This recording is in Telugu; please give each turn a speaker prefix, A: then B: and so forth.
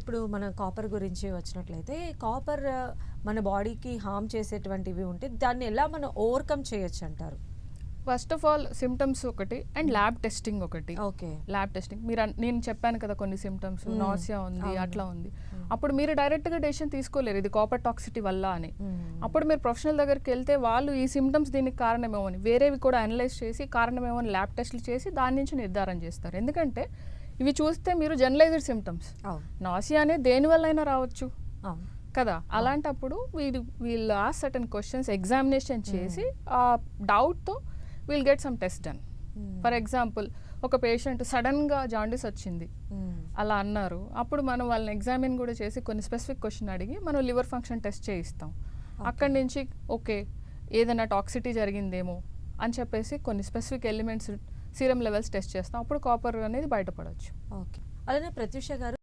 A: ఇప్పుడు మన కాపర్ గురించి వచ్చినట్లయితే కాపర్ మన బాడీకి హార్మ్ చేసేటువంటివి ఉంటే దాన్ని ఎలా మనం ఓవర్కమ్ చేయొచ్చు అంటారు?
B: ఫస్ట్ ఆఫ్ ఆల్ సిమ్టమ్స్ ఒకటి అండ్ ల్యాబ్ టెస్టింగ్ ఒకటి.
A: ఓకే.
B: ల్యాబ్ టెస్టింగ్ నేను చెప్పాను కదా కొన్ని సిమ్టమ్స్, నాసియా ఉంది, అట్లా ఉంది. అప్పుడు మీరు డైరెక్ట్గా డెసిషన్ తీసుకోలేరు ఇది కాపర్ టాక్సిటీ వల్ల అని. అప్పుడు మీరు ప్రొఫెషనల్ దగ్గరికి వెళ్తే వాళ్ళు ఈ సిమ్టమ్స్ దీనికి కారణమేమో అని వేరేవి కూడా అనలైజ్ చేసి కారణమేమో అని ల్యాబ్ టెస్ట్లు చేసి దాని నుంచి నిర్ధారణ చేస్తారు. ఎందుకంటే ఇవి చూస్తే మీరు జనరలైజ్డ్ సిమ్టమ్స్, నాసియా అనేది దేనివల్ల అయినా రావచ్చు కదా. అలాంటప్పుడు వీళ్ళు ఆ సర్టన్ క్వశ్చన్స్ ఎగ్జామినేషన్ చేసి ఆ డౌట్తో will get some test done. For example ఒక పేషెంట్ సడన్గా జాండీస్ వచ్చింది అలా అన్నారు, అప్పుడు మనం వాళ్ళని ఎగ్జామిన్ కూడా చేసి కొన్ని స్పెసిఫిక్ క్వశ్చన్ అడిగి మనం లివర్ ఫంక్షన్ టెస్ట్ చేయిస్తాం. అక్కడి నుంచి ఓకే ఏదైనా టాక్సిటీ జరిగిందేమో అని చెప్పేసి కొన్ని specific elements serum levels test చేస్తాం. అప్పుడు కాపర్ అనేది బయటపడవచ్చు.
A: ఓకే. అలానే ప్రత్యూష గారు